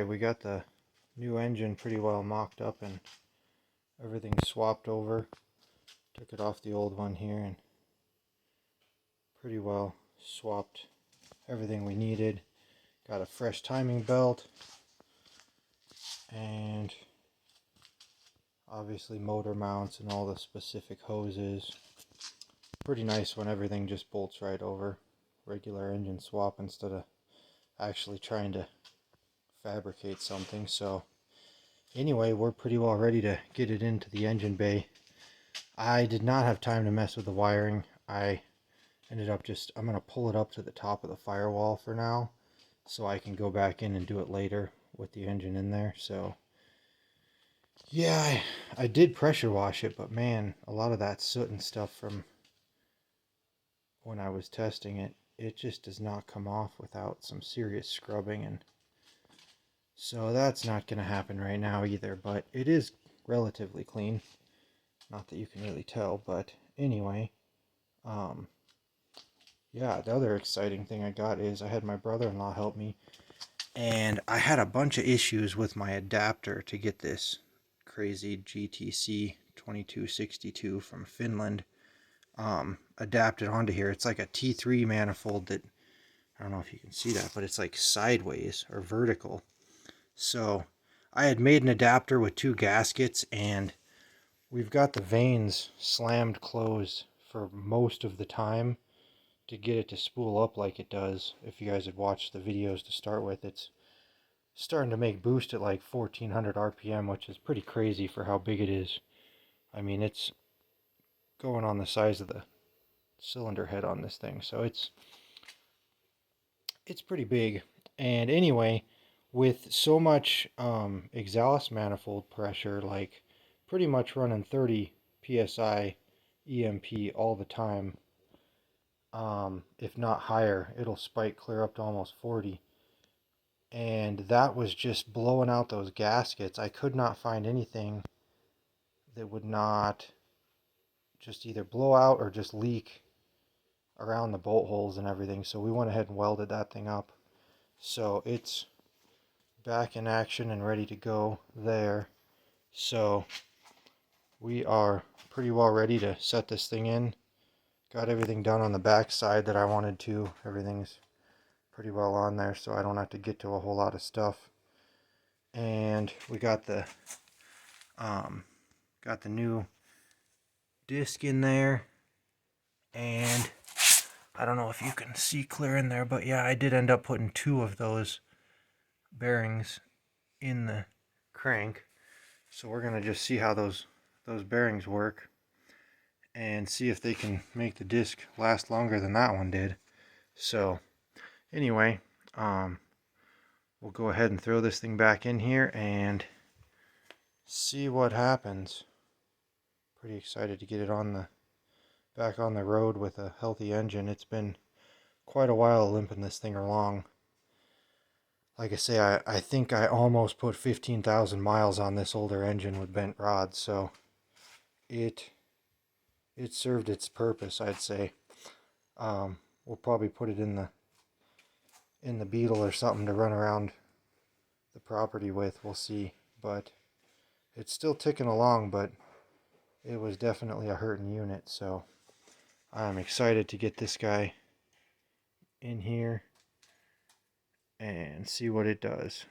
we got the new engine pretty well mocked up and everything swapped over. Took it off the old one here and pretty well swapped everything we needed. Got a fresh timing belt and obviously motor mounts and all the specific hoses. Pretty nice when everything just bolts right over. Regular engine swap instead of actually trying to fabricate something. So anyway, we're pretty well ready to get it into the engine bay. I did not have time to mess with the wiring. I ended up I'm going to pull it up to the top of the firewall for now so I can go back in and do it later with the engine in there. So yeah, I did pressure wash it, but man, a lot of that soot and stuff from when I was testing it, it just does not come off without some serious scrubbing, and so that's not going to happen right now either, but it is relatively clean. Not that you can really tell, but anyway, yeah, the other exciting thing I got is I had my brother-in-law help me, and I had a bunch of issues with my adapter to get this crazy GTC 2262 from Finland adapted onto here. It's like a T3 manifold that, I don't know if you can see that, but it's like sideways or vertical. So I had made an adapter with 2 gaskets, and we've got the vanes slammed closed for most of the time to get it to spool up like it does. If you guys had watched the videos to start with, it's starting to make boost at like 1400 RPM, which is pretty crazy for how big it is. I mean, it's going on the size of the cylinder head on this thing, so it's pretty big. And anyway, with so much exhaust manifold pressure, like pretty much running 30 psi EMP all the time, if not higher, it'll spike clear up to almost 40, and that was just blowing out those gaskets. I could not find anything that would not just either blow out or just leak around the bolt holes and everything. So we went ahead and welded that thing up, so it's back in action and ready to go there. So we are pretty well ready to set this thing in. Got everything done on the back side that I wanted to. Everything's pretty well on there, so I don't have to get to a whole lot of stuff. And we got the new disc in there, and I don't know if you can see clear in there, but yeah, I did end up putting 2 of those bearings in the crank. So we're gonna just see how those bearings work and see if they can make the disc last longer than that one did. So anyway, we'll go ahead and throw this thing back in here and see what happens. Pretty excited to get it back on the road with a healthy engine. It's been quite a while limping this thing along. Like I say, I think I almost put 15,000 miles on this older engine with bent rods, so it served its purpose, I'd say. We'll probably put it in the Beetle or something to run around the property with. We'll see, but it's still ticking along, but it was definitely a hurting unit, so I'm excited to get this guy in here and see what it does.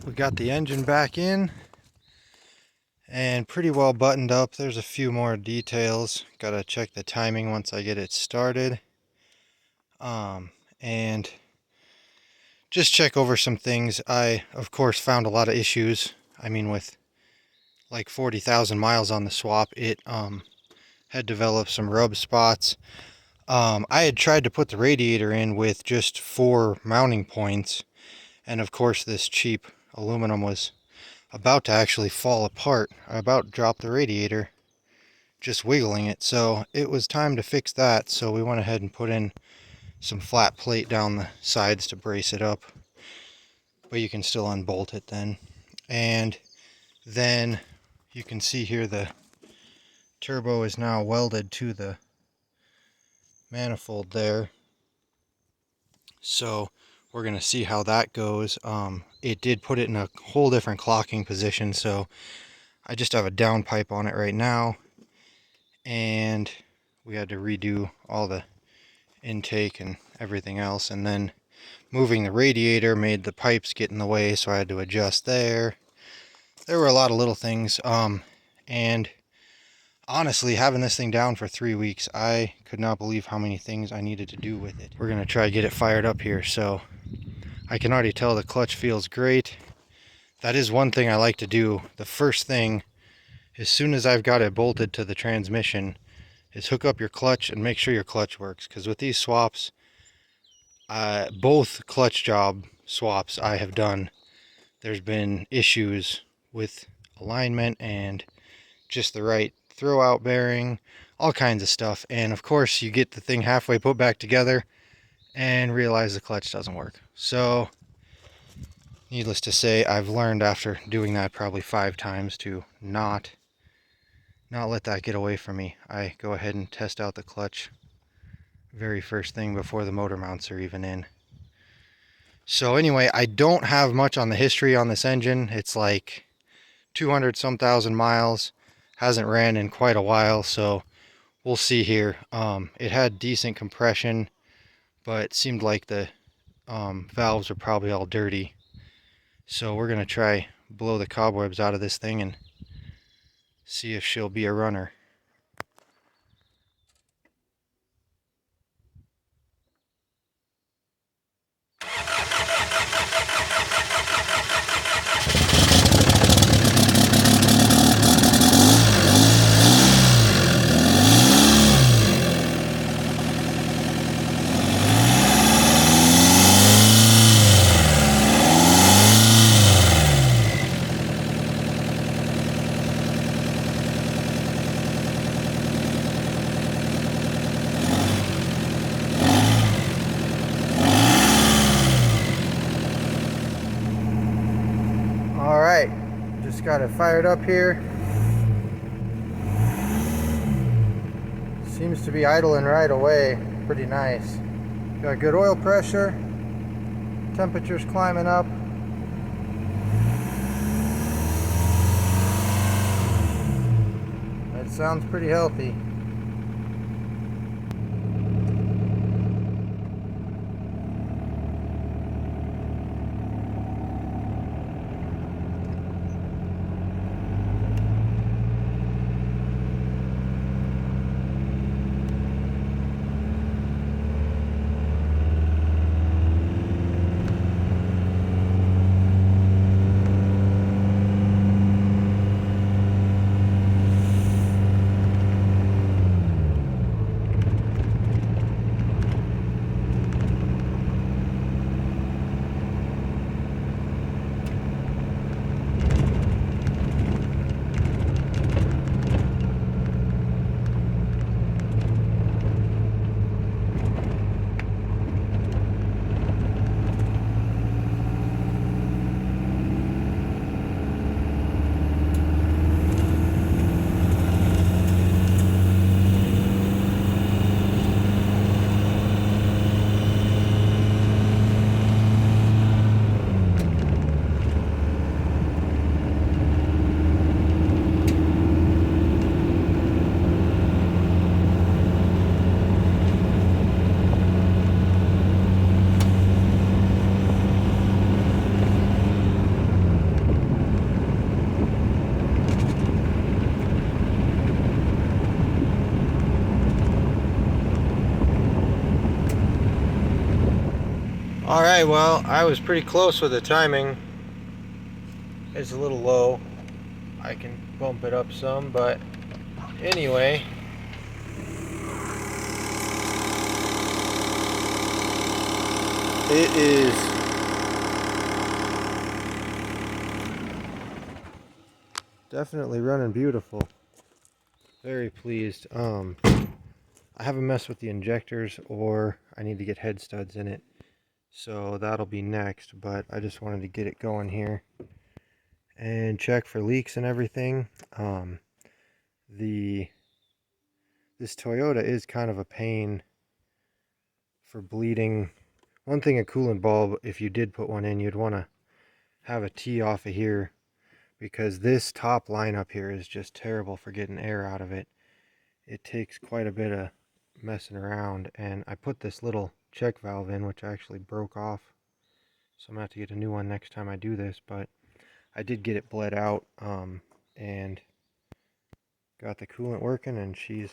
we got the engine back in and pretty well buttoned up. There's a few more details. Gotta check the timing once I get it started. And just check over some things. I, of course, found a lot of issues. I mean, with like 40,000 miles on the swap, it had developed some rub spots. I had tried to put the radiator in with just 4 mounting points, and of course this cheap aluminum was about to actually fall apart. I about dropped the radiator just wiggling it, so it was time to fix that. So we went ahead and put in some flat plate down the sides to brace it up, but you can still unbolt it then. And then you can see here the turbo is now welded to the manifold there, so we're going to see how that goes. It did put it in a whole different clocking position, so I just have a down pipe on it right now, and we had to redo all the intake and everything else, and then moving the radiator made the pipes get in the way, so I had to adjust there. There were a lot of little things, and honestly, having this thing down for 3 weeks, I could not believe how many things I needed to do with it. We're going to try to get it fired up here. So I can already tell the clutch feels great. That is one thing I like to do. The first thing, as soon as I've got it bolted to the transmission, is hook up your clutch and make sure your clutch works. Because with these swaps, both clutch job swaps I have done, there's been issues with alignment and just the right throw out bearing, all kinds of stuff. And of course you get the thing halfway put back together and realize the clutch doesn't work. So needless to say, I've learned after doing that probably 5 times to not let that get away from me. I go ahead and test out the clutch very first thing before the motor mounts are even in. So anyway, I don't have much on the history on this engine. It's like 200 some thousand miles. Hasn't ran in quite a while, so we'll see here. It had decent compression, but it seemed like the valves are probably all dirty. So we're gonna try blow the cobwebs out of this thing and see if she'll be a runner. Alright, just got it fired up here. Seems to be idling right away. Pretty nice. Got good oil pressure. Temperature's climbing up. That sounds pretty healthy. Alright, well, I was pretty close with the timing. It's a little low. I can bump it up some, but anyway. It is definitely running beautiful. Very pleased. I haven't messed with the injectors, or I need to get head studs in it. So that'll be next, but I just wanted to get it going here and check for leaks and everything. This Toyota is kind of a pain for bleeding. One thing, a coolant bulb, if you did put one in, you'd want to have a tee off of here, because this top line up here is just terrible for getting air out of it. It takes quite a bit of messing around, and I put this little check valve in, which I actually broke off, so I'm gonna have to get a new one next time I do this, but I did get it bled out, and got the coolant working, and she's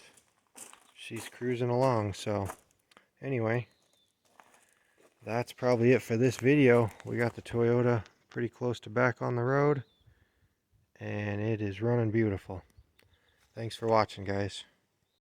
cruising along. So anyway, that's probably it for this video. We got the Toyota pretty close to back on the road, and it is running beautiful. Thanks for watching, guys.